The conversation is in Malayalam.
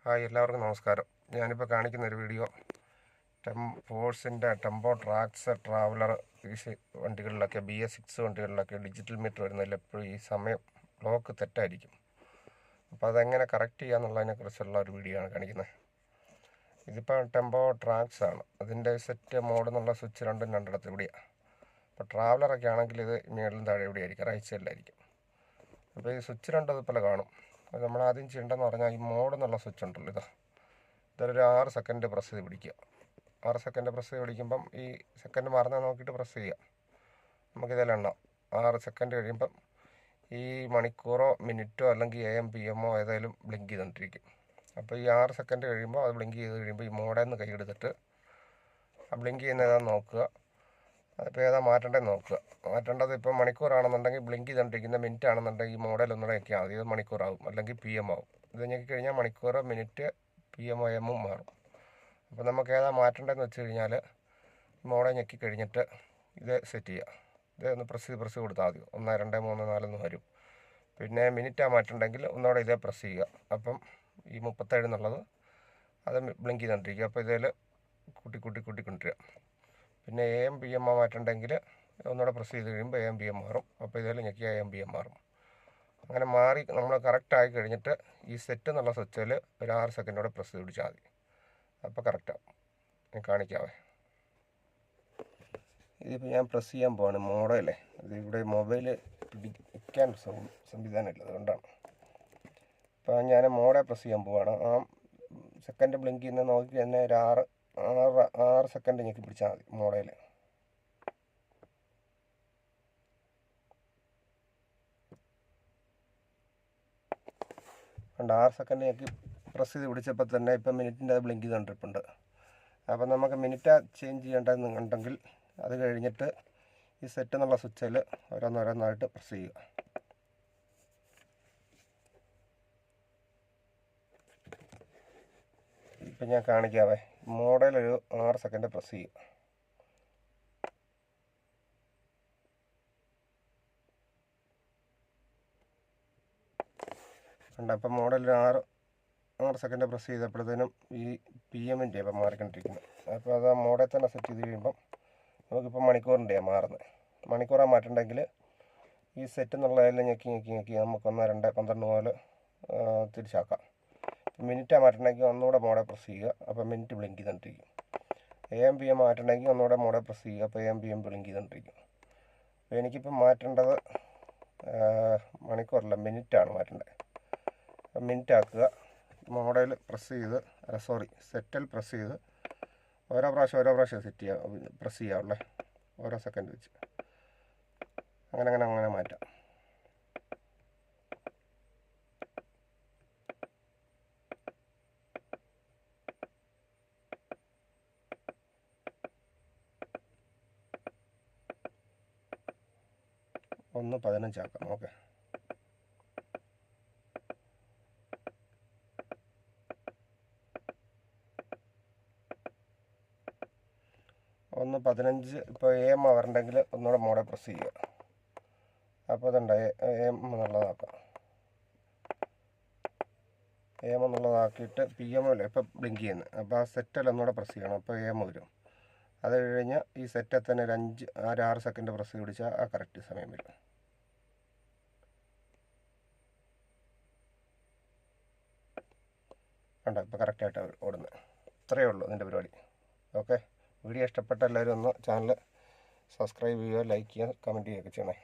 ഹായ്, എല്ലാവർക്കും നമസ്കാരം. ഞാനിപ്പോൾ കാണിക്കുന്നൊരു വീഡിയോ ഫോഴ്സിൻ്റെ ടെമ്പോ ട്രാക്സ് ട്രാവലർ ഈ വണ്ടികളിലൊക്കെ BS6 വണ്ടികളിലൊക്കെ ഡിജിറ്റൽ മീറ്റർ വരുന്നതിൽ എപ്പോഴും ഈ സമയം ക്ലോക്ക് തെറ്റായിരിക്കും. അപ്പോൾ അതെങ്ങനെ കറക്റ്റ് ചെയ്യാന്നുള്ളതിനെക്കുറിച്ചുള്ള ഒരു വീഡിയോ ആണ് കാണിക്കുന്നത്. ഇതിപ്പോൾ ടെമ്പോ ട്രാക്സ് ആണ്. അതിൻ്റെ സെറ്റ് മോഡ് എന്നുള്ള സ്വിച്ച് രണ്ടിടത്ത് ഇവിടെയാണ്. അപ്പോൾ ട്രാവലറൊക്കെ ആണെങ്കിൽ ഇത് മേളിലും താഴെ ഇവിടെ ആയിരിക്കും, റൈറ്റ് സൈഡിലായിരിക്കും. അപ്പോൾ ഈ സ്വിച്ച് രണ്ടും അതുപോലെ കാണും. അത് നമ്മൾ ആദ്യം ചെയ്യേണ്ടതെന്ന് പറഞ്ഞാൽ ഈ മോഡ് എന്നുള്ള സ്വിച്ച് ഉണ്ടല്ലോ, ഇതൊരു 6 സെക്കൻഡ് പ്രസ് ചെയ്ത് പിടിക്കുക. 6 സെക്കൻഡ് പ്രസ് ചെയ്ത് പിടിക്കുമ്പം ഈ സെക്കൻഡ് മാറുന്നത് നോക്കിയിട്ട് പ്രസ് ചെയ്യുക. നമുക്കിതെല്ലാം എണ്ണാം. 6 സെക്കൻഡ് കഴിയുമ്പം ഈ മണിക്കൂറോ മിനിറ്റോ അല്ലെങ്കിൽ AM PM ഏതായാലും ബ്ലിങ്ക് ചെയ്തുകൊണ്ടിരിക്കും. അപ്പോൾ ഈ 6 സെക്കൻഡ് കഴിയുമ്പോൾ അത് ബ്ലിങ്ക് ചെയ്ത് കഴിയുമ്പോൾ ഈ മോഡിൽ നിന്ന് കൈയെടുത്തിട്ട് ആ ബ്ലിങ്ക് ചെയ്യുന്ന ഏതാണെന്ന് നോക്കുക. അതിപ്പോൾ ഏതാ മാറ്റേണ്ടതെന്ന് നോക്കുക. മാറ്റേണ്ടത് ഇപ്പം മണിക്കൂറാണെന്നുണ്ടെങ്കിൽ ബ്ലിങ്ക് ചെയ്തുകൊണ്ടിരിക്കുന്ന, മിനിറ്റ് ആണെന്നുണ്ടെങ്കിൽ ഈ മോഡൽ ഒന്നുകൂടെ ഞെക്കിയാൽ മതി. ഇത് മണിക്കൂറാവും അല്ലെങ്കിൽ PM ആവും. ഇത് ഞെക്കിക്കഴിഞ്ഞാൽ മണിക്കൂർ, മിനിറ്റ്, PM AM മാറും. അപ്പോൾ നമുക്ക് ഏതാ മാറ്റേണ്ടതെന്ന് വെച്ച് കഴിഞ്ഞാൽ മോഡൽ ഞെക്കി കഴിഞ്ഞിട്ട് ഇത് സെറ്റ് ചെയ്യുക. ഇത് ഒന്ന് പ്രസ് കൊടുത്താൽ മതി. 1 2 3 4 എന്ന് വരും. പിന്നെ മിനിറ്റാണ് മാറ്റേണ്ടെങ്കിൽ ഒന്നുകൂടെ ഇതേ പ്രസ് ചെയ്യുക. അപ്പം ഈ 37 എന്നുള്ളത് അത് ബ്ലിങ്ക് ചെയ്തുകൊണ്ടിരിക്കുക. അപ്പോൾ ഇതിൽ കൂട്ടിക്കൊണ്ടിരിക്കുക. പിന്നെ AM PM മാറ്റണ്ടെങ്കിൽ ഒന്നുകൂടെ പ്രസ് ചെയ്ത് കഴിയുമ്പോൾ AM PM മാറും. അപ്പോൾ ഇതിൽ ഞെക്കി AM PM മാറും. അങ്ങനെ മാറി നമ്മൾ കറക്റ്റായി കഴിഞ്ഞിട്ട് ഈ സെറ്റ് എന്നുള്ള സ്വിച്ചിൽ ഒരു 6 സെക്കൻഡോടെ പ്രസ് ചെയ്ത് പിടിച്ചാൽ മതി. അപ്പോൾ കറക്റ്റാവും. ഞാൻ കാണിക്കാവേ. ഇതിപ്പോൾ ഞാൻ പ്രസ് ചെയ്യാൻ പോവാണ് മോഡലേ. അത് ഇവിടെ മൊബൈൽ പിടിക്കാൻ സംവിധാനമില്ല, അതുകൊണ്ടാണ്. അപ്പോൾ ഞാൻ മോഡെ പ്രസ് ചെയ്യാൻ പോവാണ്. ആ സെക്കൻഡ് ബ്ലിങ്ക് ചെയ്യുന്ന നോക്കി തന്നെ ഒരു 6 സെക്കൻഡ് ഞെക്കി പിടിച്ചാൽ മതി മോഡയിൽ. കണ്ട 6 സെക്കൻഡ് ഞെക്കി പ്രസ് ചെയ്ത് പിടിച്ചപ്പോൾ തന്നെ ഇപ്പം മിനിറ്റിൻ്റെ അത് ബ്ലിങ്ക് ചെയ്തുകൊണ്ടിരിപ്പുണ്ട്. അപ്പം നമുക്ക് മിനിറ്റ് ചേഞ്ച് ചെയ്യേണ്ടതെന്നുണ്ടെങ്കിൽ അത് കഴിഞ്ഞിട്ട് ഈ സെറ്റ് എന്നുള്ള സ്വിച്ചിൽ ഓരോന്നോരോന്നായിട്ട് പ്രസ് ചെയ്യുക. ഇപ്പം ഞാൻ കാണിക്കാവേ. മോഡലൊരു 6 സെക്കൻഡ് പ്രസ് ചെയ്യുക. ഉണ്ട്. അപ്പം മോഡലൊരു 6 സെക്കൻഡ് പ്രസ് ചെയ്തപ്പോഴത്തേനും ഈ PM-ൻ്റെ അപ്പം മാറിക്കൊണ്ടിരിക്കുന്നത്. അപ്പോൾ അത് ആ മോഡൽ തന്നെ സെറ്റ് ചെയ്ത് കഴിയുമ്പം നമുക്കിപ്പോൾ മണിക്കൂറിൻ്റെയാണ് മാറുന്നത്. മണിക്കൂറാണ് മാറ്റണ്ടെങ്കിൽ ഈ സെറ്റ് എന്നുള്ളതെല്ലാം ഞെക്കി നമുക്ക് 1 2 12 മുതൽ തിരിച്ചാക്കാം. മിനിറ്റാണ് മാറ്റണമെങ്കിൽ ഒന്നുകൂടെ മോഡൽ പ്രസ് ചെയ്യുക. അപ്പോൾ മിനിറ്റ് ബ്ലിങ്ക് ചെയ്തുകൊണ്ടിരിക്കും. AM PM മാറ്റണമെങ്കിൽ ഒന്നുകൂടെ മോഡൽ പ്രസ് ചെയ്യുക. അപ്പോൾ AM PM ബ്ലിങ്ക് ചെയ്തുകൊണ്ടിരിക്കും. അപ്പോൾ എനിക്കിപ്പം മാറ്റേണ്ടത് മണിക്കൂറല്ല, മിനിറ്റാണ് മാറ്റേണ്ടത്. മിനിറ്റ് ആക്കുക. മോഡൽ സെറ്റിൽ പ്രസ് ചെയ്ത് ഓരോ പ്രാവശ്യം സെറ്റ് ചെയ്യുക, പ്രസ് ചെയ്യാവുള്ളേ, ഓരോ സെക്കൻഡ് വെച്ച്. അങ്ങനെ മാറ്റാം. ഒന്ന് 15 ആക്കാം. ഓക്കെ. ഒന്ന് 15 ഇപ്പോൾ AM വരണ്ടെങ്കിൽ ഒന്നുകൂടെ മോഡൽ പ്രസ് ചെയ്യുക. അപ്പോൾ അതുണ്ട് AM എന്നുള്ളതാക്കാം. AM എന്നുള്ളതാക്കിയിട്ട് PM ഇപ്പോൾ ബ്ലിങ്ക് ചെയ്യുന്നത്. അപ്പോൾ ആ സെറ്റിൽ ഒന്നുകൂടെ പ്രസ് ചെയ്യണം. അപ്പോൾ AM വരും. അത് കഴിഞ്ഞ് ഈ സെറ്റിൽ തന്നെ ഒരു 6 സെക്കൻഡ് പ്രസ് ചെയ്ത് പിടിച്ചാൽ ആ കറക്റ്റ് സമയം വരും. കണ്ടോ, ഇപ്പോൾ കറക്റ്റായിട്ട് ഓടുന്നത്. ഇത്രയേ ഉള്ളൂ ഇതിൻ്റെ പരിപാടി. ഓക്കെ. വീഡിയോ ഇഷ്ടപ്പെട്ട എല്ലാവരും ഒന്ന് ചാനൽ സബ്സ്ക്രൈബ് ചെയ്യുക, ലൈക്ക് ചെയ്യുക, കമൻറ്റ് ചെയ്യുകയൊക്കെ ചെയ്യണേ.